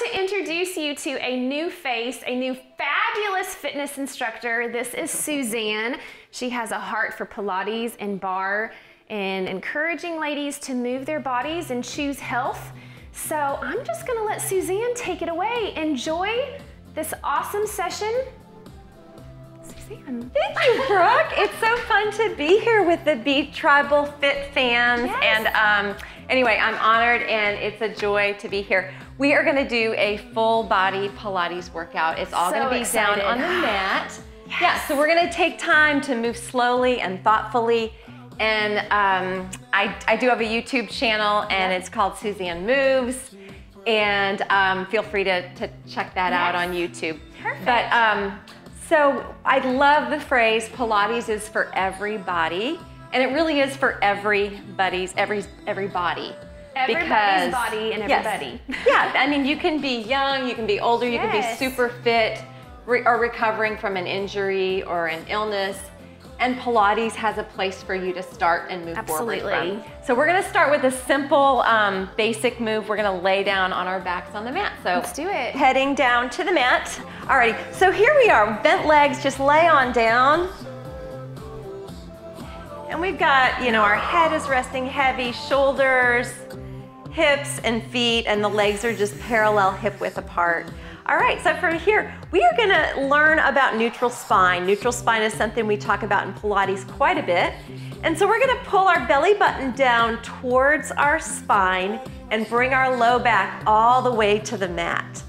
to introduce you to a new face, a new fabulous fitness instructor. This is Suzanne. She has a heart for Pilates and barre and encouraging ladies to move their bodies and choose health. So I'm just gonna let Suzanne take it away. Enjoy this awesome session. Suzanne. Thank you, Brooke. It's so fun to be here with the BTribalFit fans. Yes. And anyway, I'm honored and it's a joy to be here. We are gonna do a full body Pilates workout. It's all gonna be down on the mat. Yes. Yeah, so we're gonna take time to move slowly and thoughtfully. And I do have a YouTube channel and it's called Suzanne Moves. And feel free to check that out on YouTube. Perfect. But so I love the phrase Pilates is for everybody, and it really is for everybody's body. Everybody's because, body and everybody. Yes. Yeah, I mean, you can be young, you can be older, you can be super fit or recovering from an injury or an illness. And Pilates has a place for you to start and move forward from. So we're gonna start with a simple basic move. We're gonna lay down on our backs on the mat. So let's do it. Heading down to the mat. Alrighty, so here we are, bent legs, just lay on down. And we've got, you know, our head is resting heavy, shoulders, hips and feet, and the legs are just parallel hip width apart. All right, so from here, we are gonna learn about neutral spine. Neutral spine is something we talk about in Pilates quite a bit. And so we're gonna pull our belly button down towards our spine and bring our low back all the way to the mat.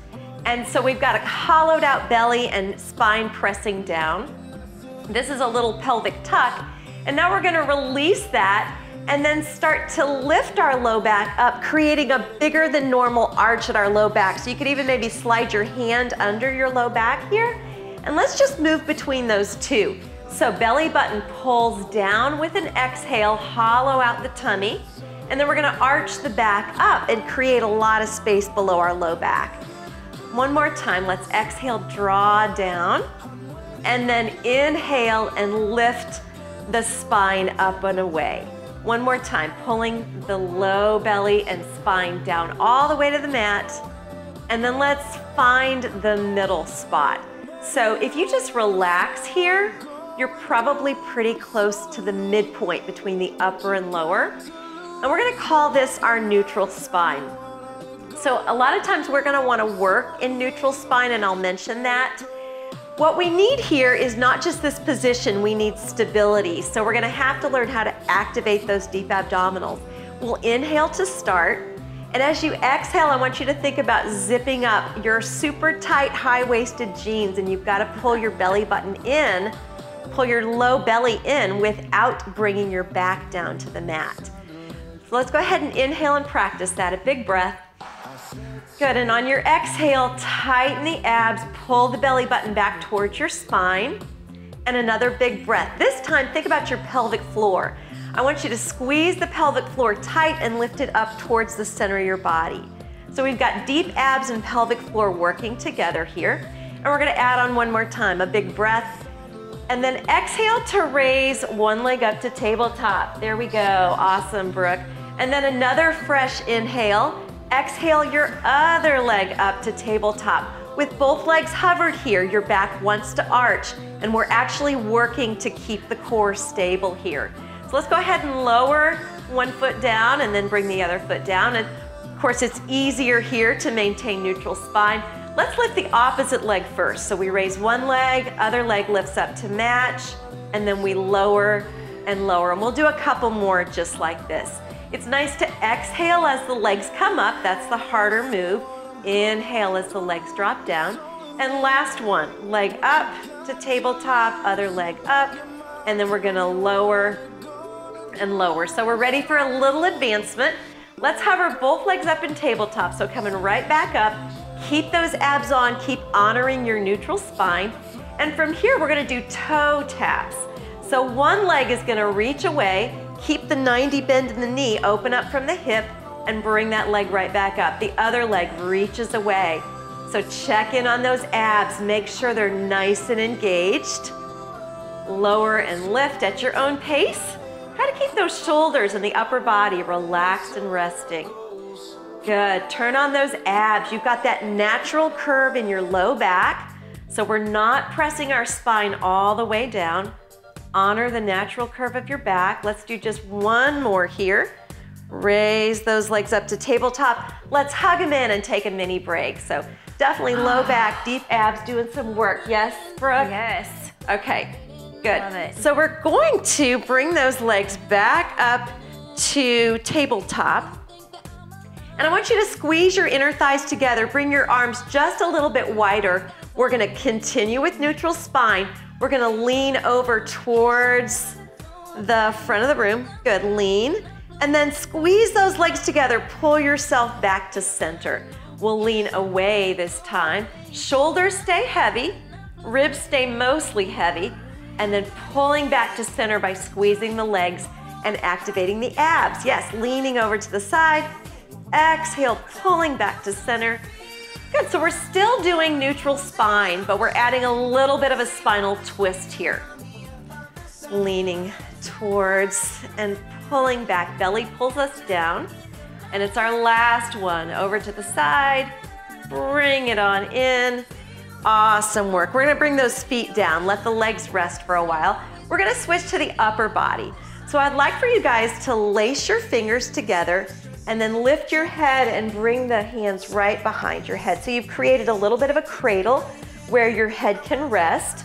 And so we've got a hollowed out belly and spine pressing down. This is a little pelvic tuck. And now we're gonna release that and then start to lift our low back up, creating a bigger than normal arch at our low back. So you could even maybe slide your hand under your low back here. And let's just move between those two. So belly button pulls down with an exhale, hollow out the tummy. And then we're gonna arch the back up and create a lot of space below our low back. One more time, let's exhale, draw down. And then inhale and lift the spine up and away. One more time, pulling the low belly and spine down all the way to the mat. And then let's find the middle spot. So if you just relax here, you're probably pretty close to the midpoint between the upper and lower. And we're gonna call this our neutral spine. So a lot of times we're gonna wanna work in neutral spine, and I'll mention that. What we need here is not just this position, we need stability. So we're gonna have to learn how to activate those deep abdominals. We'll inhale to start, and as you exhale, I want you to think about zipping up your super tight, high-waisted jeans, and you've gotta pull your belly button in, pull your low belly in without bringing your back down to the mat. So let's go ahead and inhale and practice that, a big breath. Good, and on your exhale, tighten the abs, pull the belly button back towards your spine, and another big breath. This time, think about your pelvic floor. I want you to squeeze the pelvic floor tight and lift it up towards the center of your body. So we've got deep abs and pelvic floor working together here, and we're gonna add on one more time, a big breath, and then exhale to raise one leg up to tabletop. There we go, awesome, Brooke. And then another fresh inhale. Exhale your other leg up to tabletop. With both legs hovered here, your back wants to arch, and we're actually working to keep the core stable here. So let's go ahead and lower one foot down and then bring the other foot down. And of course, it's easier here to maintain neutral spine. Let's lift the opposite leg first. So we raise one leg, other leg lifts up to match, and then we lower and lower. And we'll do a couple more just like this. It's nice to exhale as the legs come up. That's the harder move. Inhale as the legs drop down. And last one, leg up to tabletop, other leg up, and then we're gonna lower and lower. So we're ready for a little advancement. Let's hover both legs up in tabletop. So coming right back up, keep those abs on, keep honoring your neutral spine. And from here, we're gonna do toe taps. So one leg is gonna reach away, keep the 90 bend in the knee, open up from the hip, and bring that leg right back up. The other leg reaches away. So check in on those abs, make sure they're nice and engaged. Lower and lift at your own pace. Try to keep those shoulders and the upper body relaxed and resting. Good, turn on those abs. You've got that natural curve in your low back, so we're not pressing our spine all the way down. Honor the natural curve of your back. Let's do just one more here. Raise those legs up to tabletop. Let's hug them in and take a mini break. So definitely low back, deep abs, doing some work. Yes, Brooke? Yes. Okay, good. Love it. So we're going to bring those legs back up to tabletop. And I want you to squeeze your inner thighs together. Bring your arms just a little bit wider. We're gonna continue with neutral spine. We're gonna lean over towards the front of the room. Good, lean. And then squeeze those legs together. Pull yourself back to center. We'll lean away this time. Shoulders stay heavy. Ribs stay mostly heavy. And then pulling back to center by squeezing the legs and activating the abs. Yes, leaning over to the side. Exhale, pulling back to center. Good, so we're still doing neutral spine, but we're adding a little bit of a spinal twist here. Leaning towards and pulling back. Belly pulls us down. And it's our last one. Over to the side. Bring it on in. Awesome work. We're gonna bring those feet down. Let the legs rest for a while. We're gonna switch to the upper body. So I'd like for you guys to lace your fingers together and then lift your head and bring the hands right behind your head. So you've created a little bit of a cradle where your head can rest.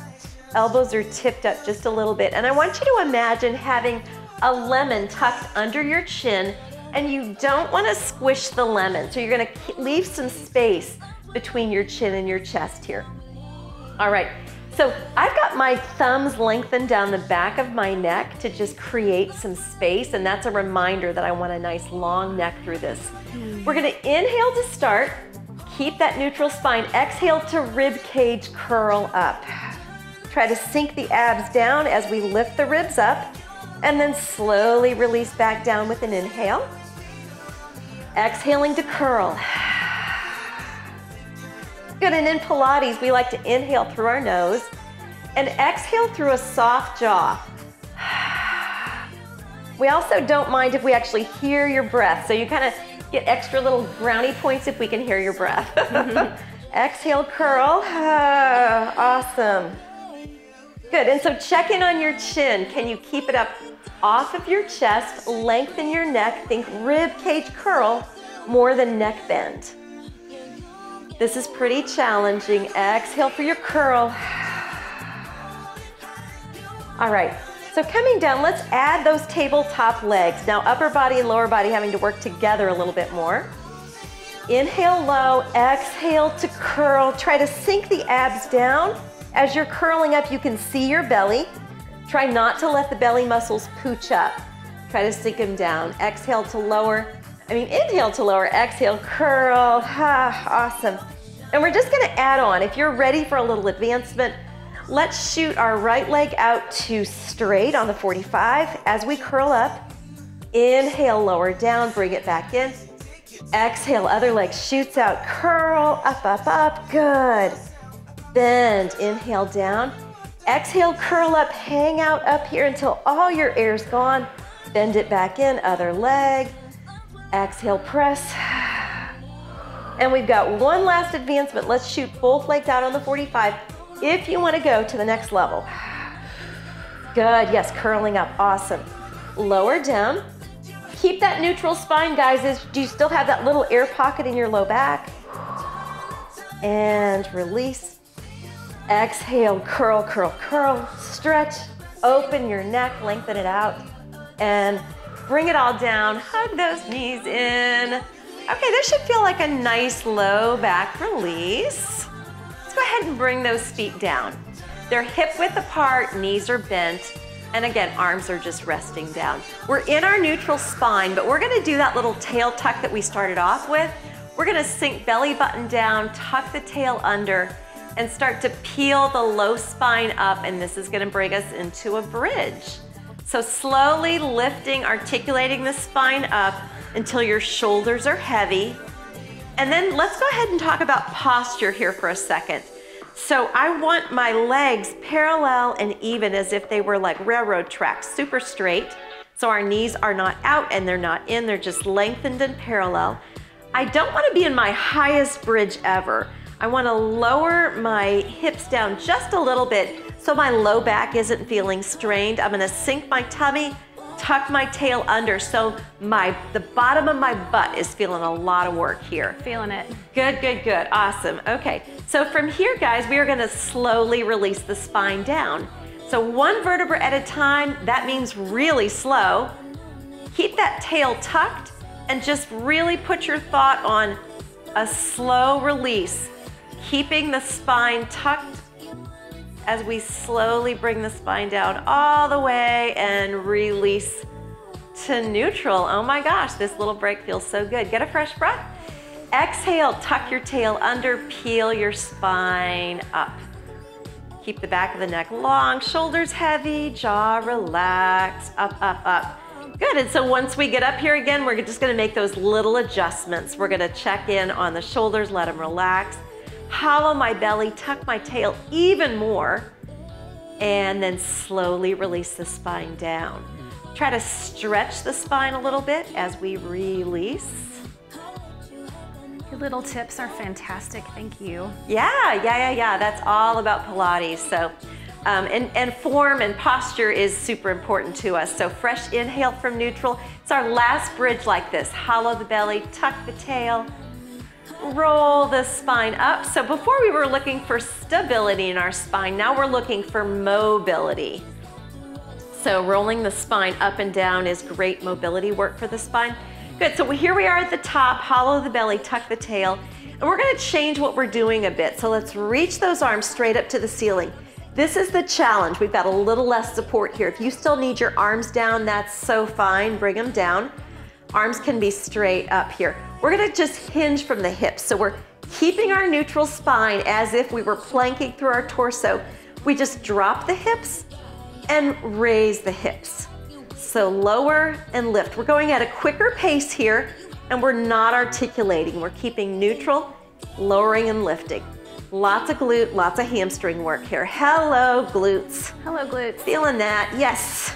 Elbows are tipped up just a little bit. And I want you to imagine having a lemon tucked under your chin, and you don't want to squish the lemon. So you're going to leave some space between your chin and your chest here. All right. So I've got my thumbs lengthened down the back of my neck to just create some space, and that's a reminder that I want a nice long neck through this. We're gonna inhale to start, keep that neutral spine, exhale to rib cage curl up. Try to sink the abs down as we lift the ribs up, and then slowly release back down with an inhale. Exhaling to curl. Good, and in Pilates, we like to inhale through our nose and exhale through a soft jaw. We also don't mind if we actually hear your breath, so you kind of get extra little brownie points if we can hear your breath. Exhale, curl. Awesome. Good, and so check in on your chin. Can you keep it up off of your chest, lengthen your neck, think rib cage curl more than neck bend. This is pretty challenging. Exhale for your curl. All right, so coming down, let's add those tabletop legs. Now upper body and lower body having to work together a little bit more. Inhale low, exhale to curl. Try to sink the abs down. As you're curling up, you can see your belly. Try not to let the belly muscles pooch up. Try to sink them down. Inhale to lower, exhale, curl. Awesome. And we're just gonna add on. If you're ready for a little advancement, let's shoot our right leg out to straight on the 45 as we curl up. Inhale, lower down, bring it back in. Exhale, other leg shoots out, curl, up, up, up, good. Bend, inhale down. Exhale, curl up, hang out up here until all your air's gone. Bend it back in, other leg. Exhale, press. And we've got one last advancement. Let's shoot both legs out on the 45 if you want to go to the next level. Good, yes, curling up, awesome. Lower down. Keep that neutral spine, guys. Do you still have that little air pocket in your low back? And release. Exhale, curl, curl, curl. Stretch, open your neck, lengthen it out. And bring it all down, hug those knees in. Okay, this should feel like a nice low back release. Let's go ahead and bring those feet down. They're hip width apart, knees are bent, and again, arms are just resting down. We're in our neutral spine, but we're gonna do that little tail tuck that we started off with. We're gonna sink belly button down, tuck the tail under, and start to peel the low spine up, and this is gonna bring us into a bridge. So slowly lifting, articulating the spine up until your shoulders are heavy. And then let's go ahead and talk about posture here for a second. So I want my legs parallel and even as if they were like railroad tracks, super straight. So our knees are not out and they're not in, they're just lengthened and parallel. I don't want to be in my highest bridge ever. I want to lower my hips down just a little bit so my low back isn't feeling strained. I'm going to sink my tummy, tuck my tail under so the bottom of my butt is feeling a lot of work here. Feeling it. Good, good, good. Awesome. Okay, so from here, guys, we are going to slowly release the spine down. So one vertebra at a time, that means really slow. Keep that tail tucked and just really put your thought on a slow release, keeping the spine tucked as we slowly bring the spine down all the way and release to neutral. Oh my gosh, this little break feels so good. Get a fresh breath. Exhale, tuck your tail under, peel your spine up. Keep the back of the neck long, shoulders heavy, jaw relaxed, up, up, up. Good, and so once we get up here again, we're just gonna make those little adjustments. We're gonna check in on the shoulders, let them relax. Hollow my belly, tuck my tail even more, and then slowly release the spine down. Try to stretch the spine a little bit as we release. Your little tips are fantastic, thank you. Yeah, that's all about Pilates. So, and form and posture is super important to us. So fresh inhale from neutral. It's our last bridge like this. Hollow the belly, tuck the tail, roll the spine up. So before we were looking for stability in our spine, now we're looking for mobility. So rolling the spine up and down is great mobility work for the spine. Good, so here we are at the top, hollow the belly, tuck the tail, and we're gonna change what we're doing a bit. So let's reach those arms straight up to the ceiling. This is the challenge. We've got a little less support here. If you still need your arms down, that's so fine, bring them down. Arms can be straight up here. We're gonna just hinge from the hips. So we're keeping our neutral spine as if we were planking through our torso. We just drop the hips and raise the hips. So lower and lift. We're going at a quicker pace here and we're not articulating. We're keeping neutral, lowering and lifting. Lots of glute, lots of hamstring work here. Hello, glutes. Hello, glutes. Feeling that, yes.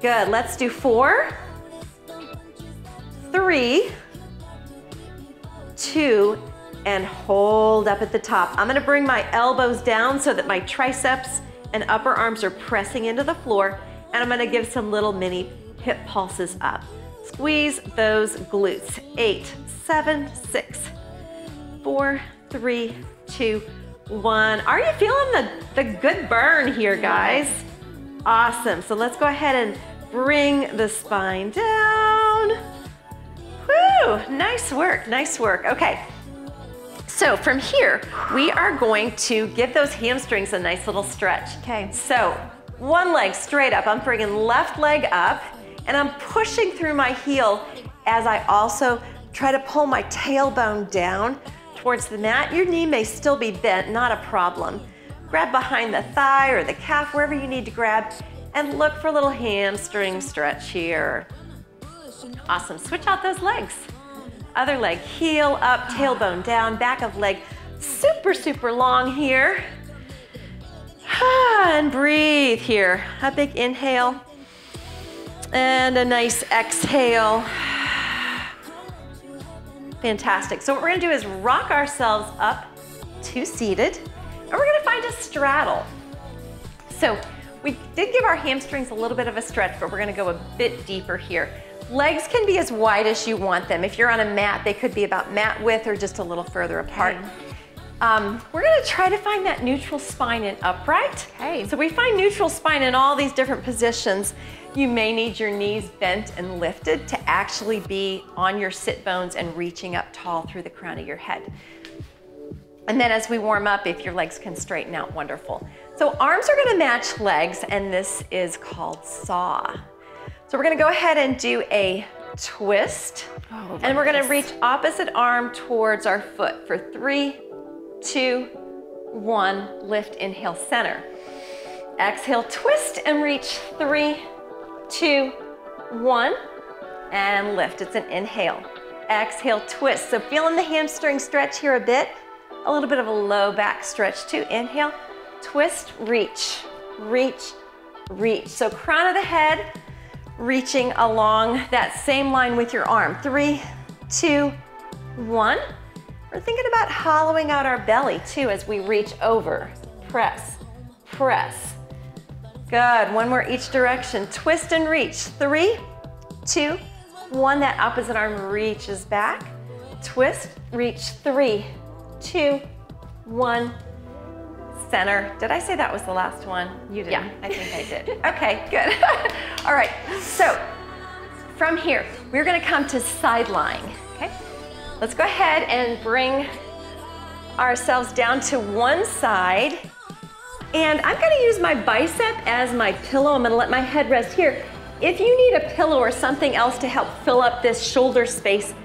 Good, let's do 4, 3, 2, and hold up at the top. I'm gonna bring my elbows down so that my triceps and upper arms are pressing into the floor, and I'm gonna give some little mini hip pulses up. Squeeze those glutes. 8, 7, 6, 4, 3, 2, 1. Are you feeling the good burn here, guys? Awesome, so let's go ahead and bring the spine down. Woo, nice work, nice work. Okay, so from here, we are going to give those hamstrings a nice little stretch. Okay. So one leg straight up, I'm bringing left leg up, and I'm pushing through my heel as I also try to pull my tailbone down towards the mat. Your knee may still be bent, not a problem. Grab behind the thigh or the calf, wherever you need to grab, and look for a little hamstring stretch here. Awesome, switch out those legs. Other leg, heel up, tailbone down, back of leg, super, super long here. And breathe here. A big inhale and a nice exhale. Fantastic. So what we're gonna do is rock ourselves up to seated, and we're gonna find a straddle. So we did give our hamstrings a little bit of a stretch, but we're gonna go a bit deeper here. Legs can be as wide as you want them. If you're on a mat, they could be about mat width or just a little further apart. We're gonna try to find that neutral spine in upright. Okay. So we find neutral spine in all these different positions. You may need your knees bent and lifted to actually be on your sit bones and reaching up tall through the crown of your head. And then as we warm up, if your legs can straighten out, wonderful. So arms are gonna match legs, and this is called saw. So we're gonna go ahead and do a twist, and we're gonna reach opposite arm towards our foot for 3, 2, 1, lift, inhale, center. Exhale, twist and reach, 3, 2, 1, and lift. It's an inhale. Exhale, twist. So feeling the hamstring stretch here a bit, a little bit of a low back stretch too. Inhale, twist, reach, reach, reach. So crown of the head, reaching along that same line with your arm. 3, 2, 1. We're thinking about hollowing out our belly too as we reach over. Press, press. Good, one more each direction. Twist and reach. 3, 2, 1. That opposite arm reaches back. Twist, reach. 3, 2, 1. Center. Did I say that was the last one? You did. Yeah, I think I did. Okay, good. All right, so from here, we're gonna come to side lying, okay? Let's go ahead and bring ourselves down to one side. And I'm gonna use my bicep as my pillow. I'm gonna let my head rest here. If you need a pillow or something else to help fill up this shoulder space,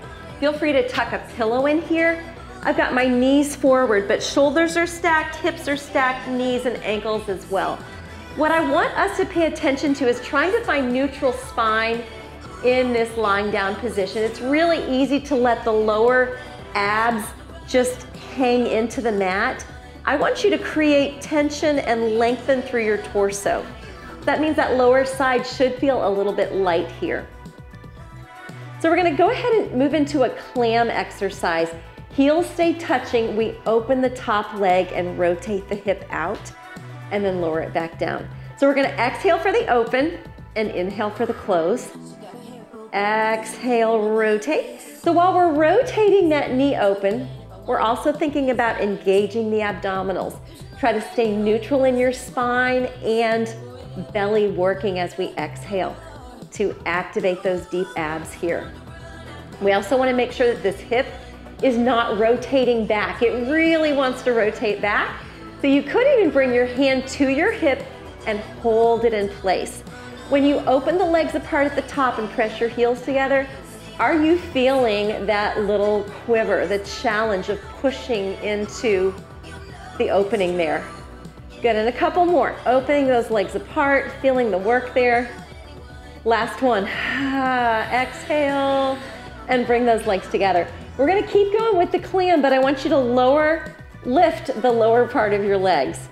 feel free to tuck a pillow in here. I've got my knees forward, but shoulders are stacked, hips are stacked, knees and ankles as well. What I want us to pay attention to is trying to find neutral spine in this lying down position. It's really easy to let the lower abs just hang into the mat. I want you to create tension and lengthen through your torso. That means that lower side should feel a little bit light here. So we're gonna go ahead and move into a clam exercise. Heels stay touching, we open the top leg and rotate the hip out and then lower it back down. So we're gonna exhale for the open and inhale for the close. Exhale, rotate. So while we're rotating that knee open, we're also thinking about engaging the abdominals. Try to stay neutral in your spine and belly working as we exhale to activate those deep abs here. We also want to make sure that this hip is not rotating back. It really wants to rotate back. So you could even bring your hand to your hip and hold it in place. When you open the legs apart at the top and press your heels together, are you feeling that little quiver, the challenge of pushing into the opening there? Good, and a couple more. Opening those legs apart, feeling the work there. Last one. Exhale, and bring those legs together. We're gonna keep going with the clam, but I want you to lift the lower part of your legs.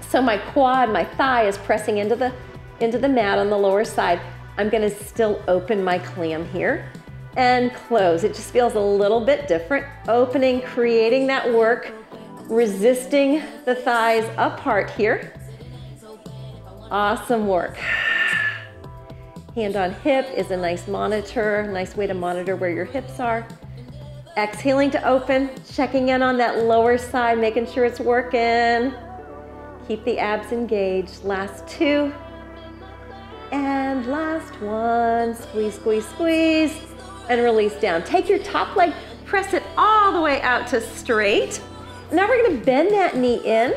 So my quad, my thigh is pressing into the mat on the lower side. I'm gonna still open my clam here and close. It just feels a little bit different. Opening, creating that work, resisting the thighs apart here. Awesome work. Hand on hip is a nice monitor, nice way to monitor where your hips are. Exhaling to open, checking in on that lower side, making sure it's working. Keep the abs engaged. Last 2. And last 1. Squeeze, squeeze, squeeze, and release down. Take your top leg, press it all the way out to straight. Now we're gonna bend that knee in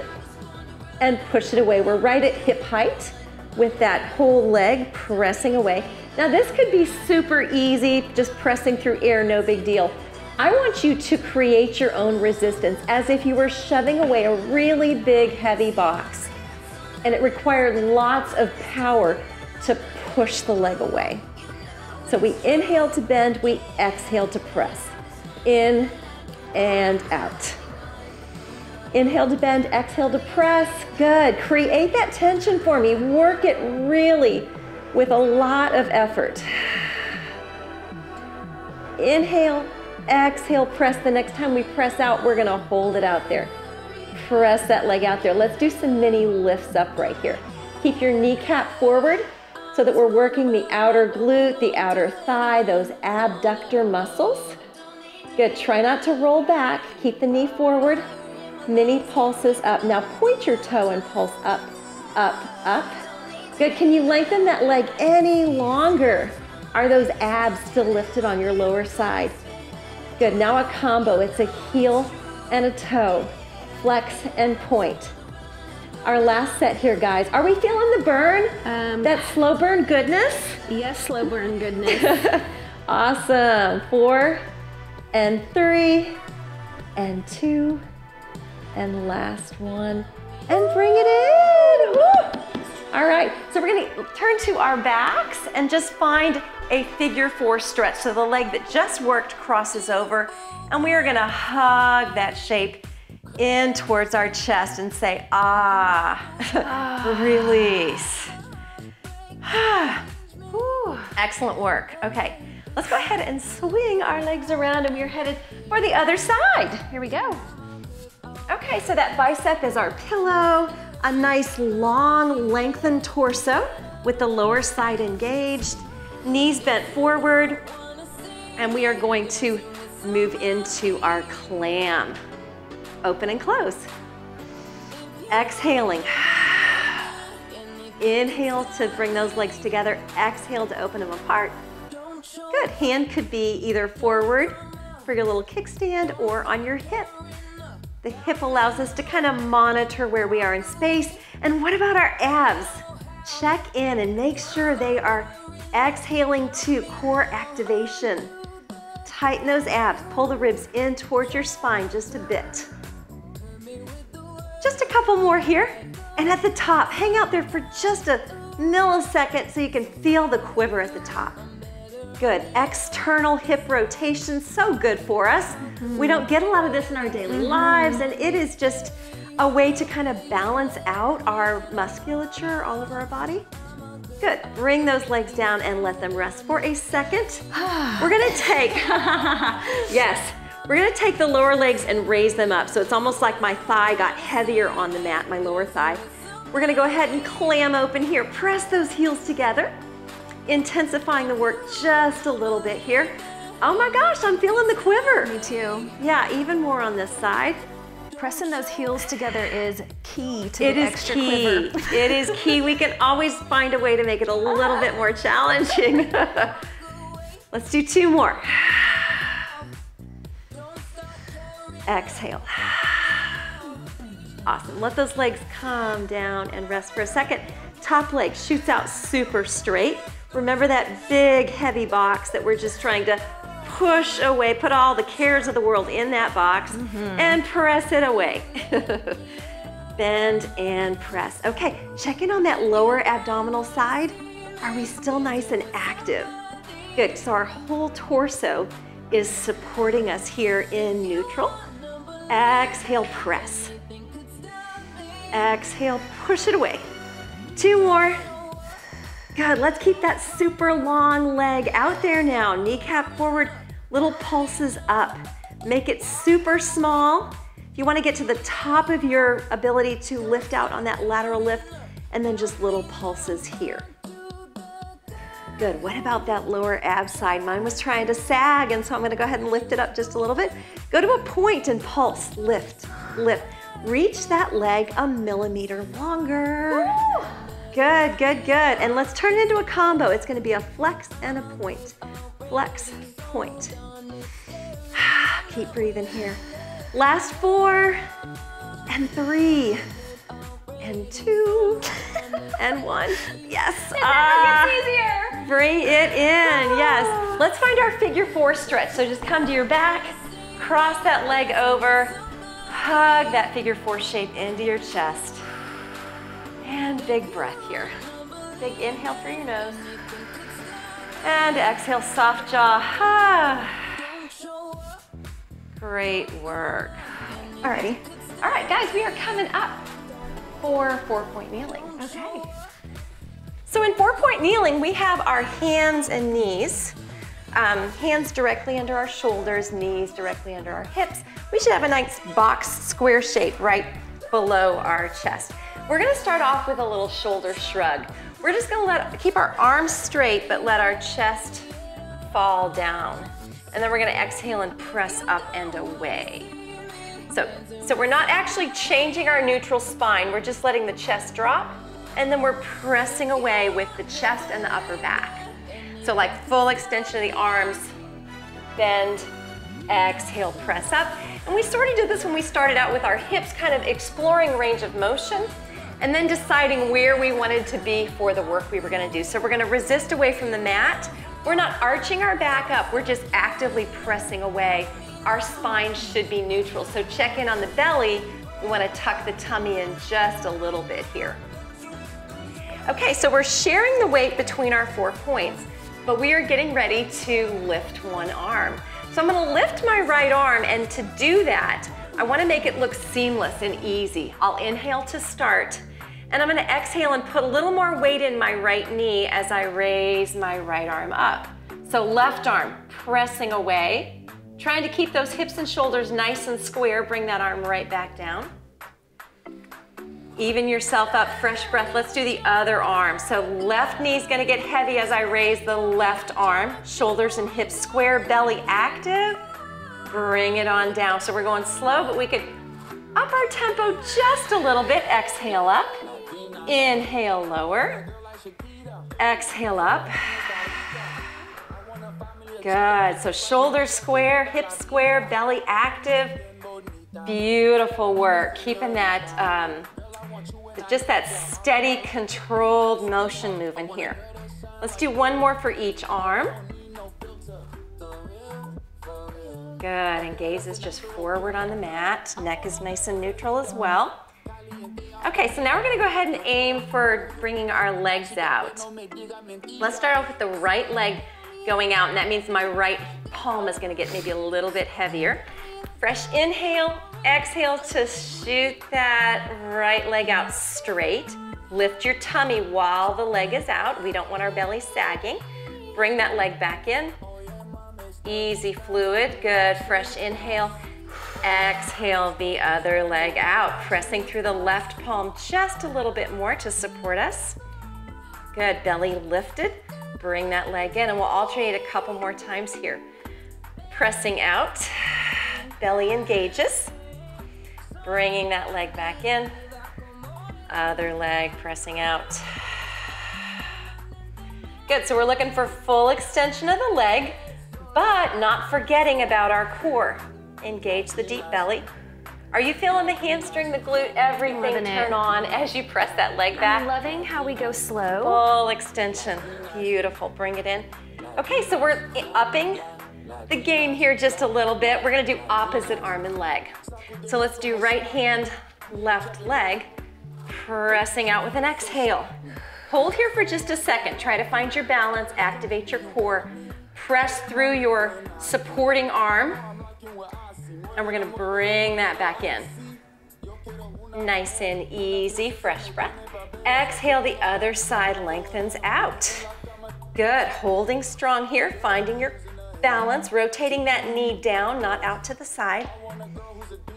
and push it away. We're right at hip height with that whole leg pressing away. Now this could be super easy, just pressing through air, no big deal. I want you to create your own resistance as if you were shoving away a really big, heavy box. And it required lots of power to push the leg away. So we inhale to bend, we exhale to press. In and out. Inhale to bend, exhale to press. Good. Create that tension for me. Work it really with a lot of effort. Inhale, exhale, press. The next time we press out, we're gonna hold it out there. Press that leg out there. Let's do some mini lifts up right here. Keep your kneecap forward so that we're working the outer glute, the outer thigh, those abductor muscles. Good, try not to roll back. Keep the knee forward. Mini pulses up. Now point your toe and pulse up, up, up. Good, can you lengthen that leg any longer? Are those abs still lifted on your lower side? Good, now a combo. It's a heel and a toe. Flex and point. Our last set here, guys. Are we feeling the burn? That slow burn goodness? Yes, slow burn goodness. Awesome. 4 and 3 and 2 and last one and bring it in. Woo! All right, so we're gonna turn to our backs and just find a figure 4 stretch. So the leg that just worked crosses over, and we are gonna hug that shape in towards our chest and say, release. Excellent work. Okay, Let's go ahead and swing our legs around, and we are headed for the other side. Here we go. Okay, so that bicep is our pillow, a nice long lengthened torso with the lower side engaged, knees bent forward, and we are going to move into our clam. Open and close. Exhaling. Inhale to bring those legs together. Exhale to open them apart. Good. Hand could be either forward for your little kickstand or on your hip. The hip allows us to kind of monitor where we are in space. And what about our abs? Check in and make sure they are exhaling to core activation. Tighten those abs. Pull the ribs in towards your spine just a bit. Just a couple more here. And at the top, hang out there for just a millisecond so you can feel the quiver at the top. Good. External hip rotation, so good for us. We don't get a lot of this in our daily lives, and it is just a way to kind of balance out our musculature all over our body. Good. Bring those legs down and let them rest for a second. We're gonna take, yes, we're gonna take the lower legs and raise them up. So it's almost like my thigh got heavier on the mat, my lower thigh. We're gonna go ahead and clam open here. Press those heels together, intensifying the work just a little bit here. Oh my gosh, I'm feeling the quiver. Me too. Yeah, even more on this side. Pressing those heels together is key to the extra quiver. It is key. We can always find a way to make it a little bit more challenging. Let's do two more. Exhale. Awesome. Let those legs come down and rest for a second. Top leg shoots out super straight. Remember that big, heavy box that we're just trying to push away, put all the cares of the world in that box and press it away. Bend and press. Okay, check in on that lower abdominal side. Are we still nice and active? Good, so our whole torso is supporting us here in neutral. Exhale, press. Exhale, push it away. Two more. Good, let's keep that super long leg out there now. Kneecap forward, little pulses up. Make it super small. If you want to get to the top of your ability to lift out on that lateral lift, and then just little pulses here. Good, what about that lower ab side? Mine was trying to sag, and so I'm gonna go ahead and lift it up just a little bit. Go to a point and pulse, lift, lift. Reach that leg a millimeter longer. Woo! Good, good, good. And let's turn it into a combo. It's gonna be a flex and a point. Flex, point. Keep breathing here. Last 4, and 3, and 2, and 1. Yes. It never gets easier. Bring it in, yes. Let's find our figure 4 stretch. So just come to your back, cross that leg over, hug that figure 4 shape into your chest. And big breath here. Big inhale through your nose. And exhale, soft jaw. Great work. Alrighty. All right, guys, we are coming up for 4-point kneeling. Okay. So in 4-point kneeling, we have our hands and knees. Hands directly under our shoulders, knees directly under our hips. We should have a nice box square shape right below our chest. We're gonna start off with a little shoulder shrug. We're just gonna keep our arms straight, but let our chest fall down. And then we're gonna exhale and press up and away. So we're not actually changing our neutral spine, we're just letting the chest drop, and then we're pressing away with the chest and the upper back. So like full extension of the arms, bend, exhale, press up. And we sort of did this when we started out with our hips, kind of exploring range of motion, and then deciding where we wanted to be for the work we were gonna do. So we're gonna resist away from the mat. We're not arching our back up, we're just actively pressing away. Our spine should be neutral. So check in on the belly. We wanna tuck the tummy in just a little bit here. Okay, so we're sharing the weight between our 4 points, but we are getting ready to lift one arm. So I'm gonna lift my right arm, and to do that, I wanna make it look seamless and easy. I'll inhale to start, and I'm gonna exhale and put a little more weight in my right knee as I raise my right arm up. So So left arm pressing away, trying to keep those hips and shoulders nice and square. Bring that arm right back down. Even yourself up, fresh breath. Let's do the other arm. So left knee's gonna get heavy as I raise the left arm. Shoulders and hips square, belly active. Bring it on down. So we're going slow, but we could up our tempo just a little bit. Exhale up, inhale lower, exhale up. Good, so shoulders square, hips square, belly active. Beautiful work, keeping that, just that steady, controlled motion moving here. Let's do one more for each arm. Good, and gaze is just forward on the mat. Neck is nice and neutral as well. Okay, so now we're gonna go ahead and aim for bringing our legs out. Let's start off with the right leg going out, and that means my right palm is gonna get maybe a little bit heavier. Fresh inhale, exhale to shoot that right leg out straight. Lift your tummy while the leg is out. We don't want our belly sagging. Bring that leg back in. Easy, fluid, good. Fresh inhale, exhale the other leg out. Pressing through the left palm just a little bit more to support us. Good, belly lifted. Bring that leg in, and we'll alternate a couple more times here. Pressing out, belly engages. Bringing that leg back in. Other leg pressing out. Good, so we're looking for full extension of the leg, but not forgetting about our core. Engage the deep belly. Are you feeling the hamstring, the glute, everything turn on as you press that leg back? I'm loving how we go slow. Full extension, beautiful, bring it in. Okay, so we're upping the game here just a little bit. We're gonna do opposite arm and leg. So let's do right hand, left leg, pressing out with an exhale. Hold here for just a second. Try to find your balance, activate your core. Press through your supporting arm, and we're gonna bring that back in. Nice and easy, fresh breath. Exhale, the other side lengthens out. Good, holding strong here, finding your balance, rotating that knee down, not out to the side.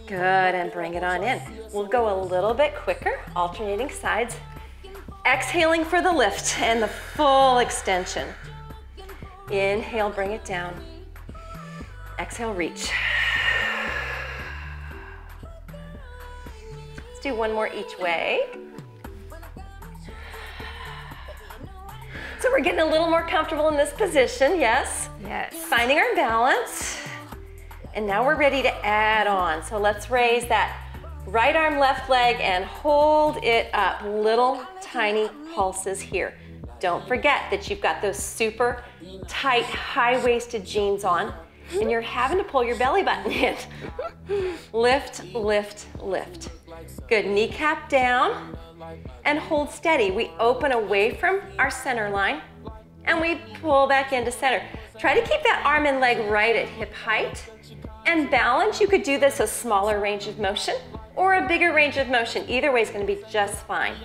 Good, and bring it on in. We'll go a little bit quicker, alternating sides. Exhaling for the lift and the full extension. Inhale, bring it down. Exhale, reach. Let's do one more each way. So we're getting a little more comfortable in this position, yes? Yes. Finding our balance. And now we're ready to add on. So let's raise that right arm, left leg, and hold it up. Little tiny pulses here. Don't forget that you've got those super tight, high-waisted jeans on, and you're having to pull your belly button in. Lift, lift, lift. Good, kneecap down, and hold steady. We open away from our center line, and we pull back into center. Try to keep that arm and leg right at hip height, and balance. You could do this a smaller range of motion, or a bigger range of motion. Either way is gonna be just fine.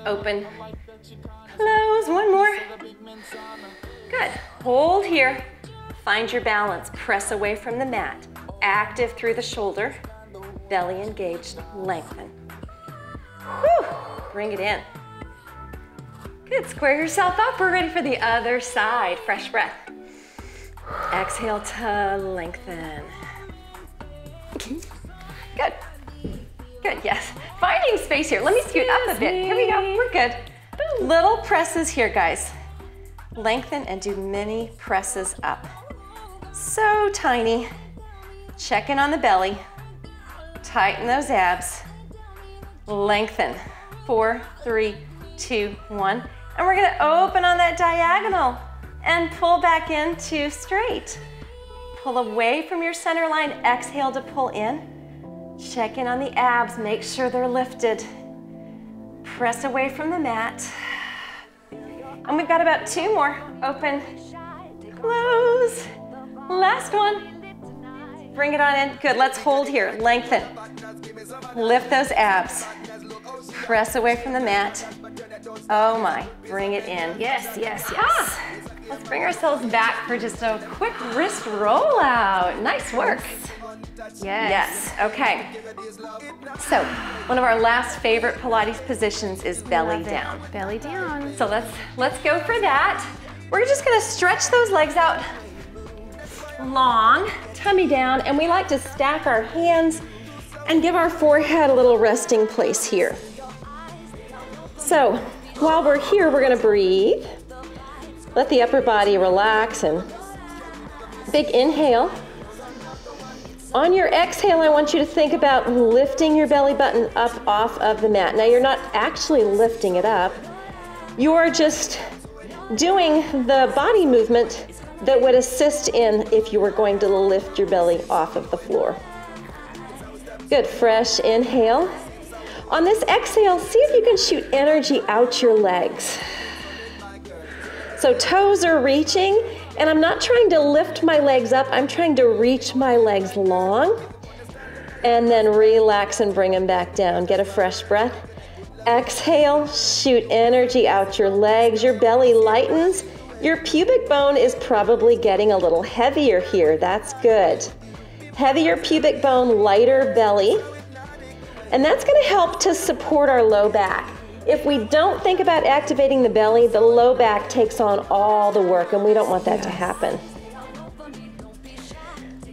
Open, close, one more. Good, hold here. Find your balance, press away from the mat. Active through the shoulder, belly engaged, lengthen. Whew, bring it in. Good, square yourself up. We're ready for the other side. Fresh breath. Exhale to lengthen. Good, good, yes. Finding space here. Let me scoot up a bit. Here we go, we're good. Little presses here, guys. Lengthen and do mini presses up. So tiny. Check in on the belly. Tighten those abs. Lengthen. 4, 3, 2, 1. And we're gonna open on that diagonal and pull back into straight. Pull away from your center line. Exhale to pull in. Check in on the abs. Make sure they're lifted. Press away from the mat. And we've got about 2 more. Open, close. Last one. Bring it on in. Good, let's hold here. Lengthen. Lift those abs. Press away from the mat. Oh my, bring it in. Yes, yes, yes. Ah. Let's bring ourselves back for just a quick wrist rollout. Nice work. Yes, okay. So, one of our last favorite Pilates positions is belly down. Belly down. So let's go for that. We're just gonna stretch those legs out long, tummy down, and we like to stack our hands and give our forehead a little resting place here. So, while we're here, we're gonna breathe. Let the upper body relax and big inhale. On your exhale, I want you to think about lifting your belly button up off of the mat. Now, you're not actually lifting it up. You're just doing the body movement that would assist in if you were going to lift your belly off of the floor. Good, fresh inhale. On this exhale, see if you can shoot energy out your legs. So toes are reaching, and I'm not trying to lift my legs up, I'm trying to reach my legs long, and then relax and bring them back down. Get a fresh breath. Exhale, shoot energy out your legs, your belly lightens. Your pubic bone is probably getting a little heavier here, that's good. Heavier pubic bone, lighter belly, and that's gonna help to support our low back. If we don't think about activating the belly, the low back takes on all the work, and we don't want that to happen.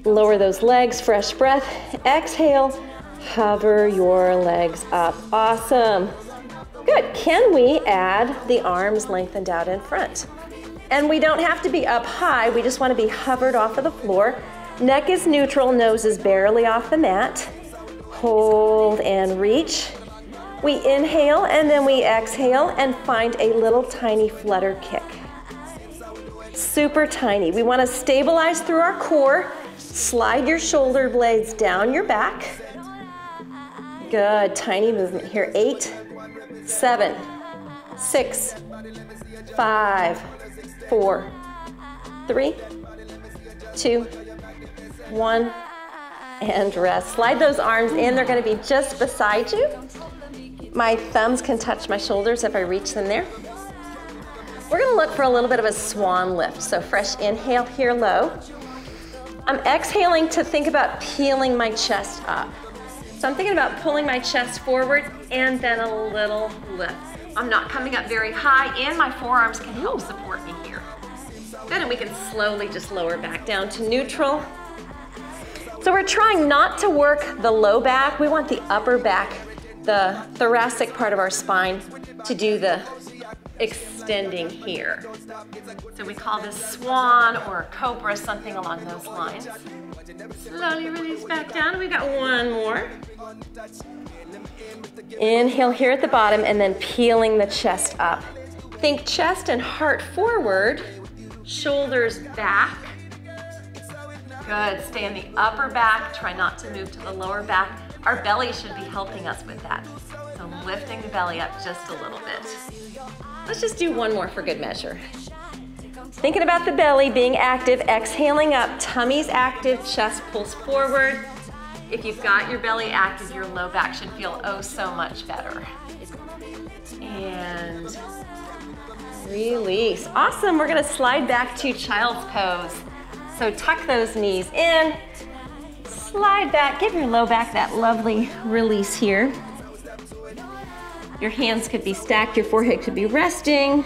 Lower those legs, fresh breath. Exhale, hover your legs up. Awesome. Good. Can we add the arms lengthened out in front? And we don't have to be up high, we just want to be hovered off of the floor. Neck is neutral, nose is barely off the mat. Hold and reach. We inhale and then we exhale and find a little tiny flutter kick. Super tiny. We want to stabilize through our core. Slide your shoulder blades down your back. Good, tiny movement here. 8, 7, 6, 5, 4, 3, 2, 1, and rest. Slide those arms in. They're going to be just beside you. My thumbs can touch my shoulders if I reach them there. We're gonna look for a little bit of a swan lift. So fresh inhale here, low. I'm exhaling to think about peeling my chest up. So I'm thinking about pulling my chest forward and then a little lift. I'm not coming up very high, and my forearms can help support me here. Good, and we can slowly just lower back down to neutral. So we're trying not to work the low back. We want the upper back, the thoracic part of our spine, to do the extending here. So we call this swan or cobra, something along those lines. Slowly release back down. We've got one more. Inhale here at the bottom and then peeling the chest up. Think chest and heart forward, shoulders back. Good, stay in the upper back. Try not to move to the lower back. Our belly should be helping us with that. So lifting the belly up just a little bit. Let's just do one more for good measure. Thinking about the belly being active, exhaling up, tummy's active, chest pulls forward. If you've got your belly active, your low back should feel oh so much better. And release. Awesome, we're gonna slide back to child's pose. So tuck those knees in, slide back, give your low back that lovely release here. Your hands could be stacked, your forehead could be resting.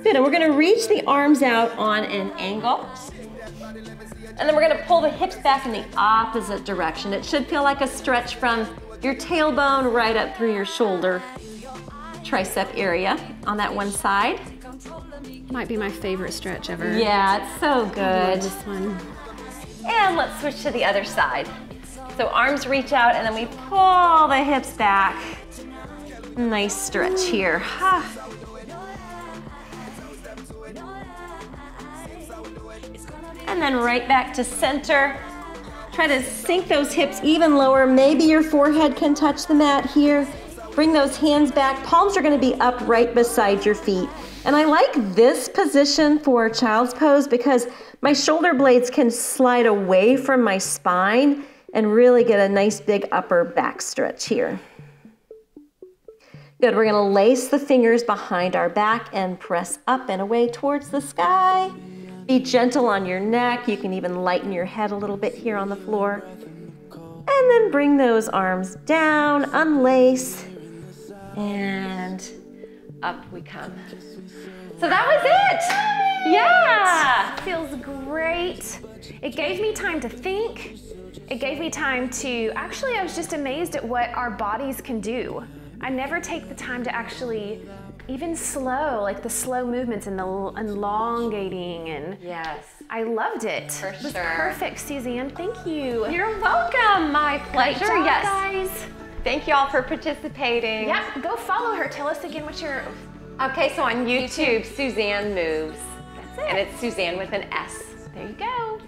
Good, and we're gonna reach the arms out on an angle. And then we're gonna pull the hips back in the opposite direction. It should feel like a stretch from your tailbone right up through your shoulder, tricep area on that one side. Might be my favorite stretch ever. Yeah, it's so good. I love this one. And let's switch to the other side. So arms reach out and then we pull the hips back. Nice stretch here. And then right back to center. Try to sink those hips even lower. Maybe your forehead can touch the mat here. Bring those hands back. Palms are going to be up right beside your feet. And I like this position for child's pose because my shoulder blades can slide away from my spine and really get a nice big upper back stretch here. Good, we're gonna lace the fingers behind our back and press up and away towards the sky. Be gentle on your neck. You can even lighten your head a little bit here on the floor. And then bring those arms down, unlace, and up we come. So that was it. Yeah. It feels great. It gave me time to think. It gave me time to, actually, I was just amazed at what our bodies can do. I never take the time to actually even slow, like the slow movements and the elongating, and yes, I loved it. For It was sure. perfect, Suzanne. Thank you. You're welcome. My pleasure. Great job, Yes. guys. Thank you all for participating. Yeah, go follow her. Tell us again what your... Okay, so on YouTube, Suzanne Moves. That's it. And it's Suzanne with an S. There you go.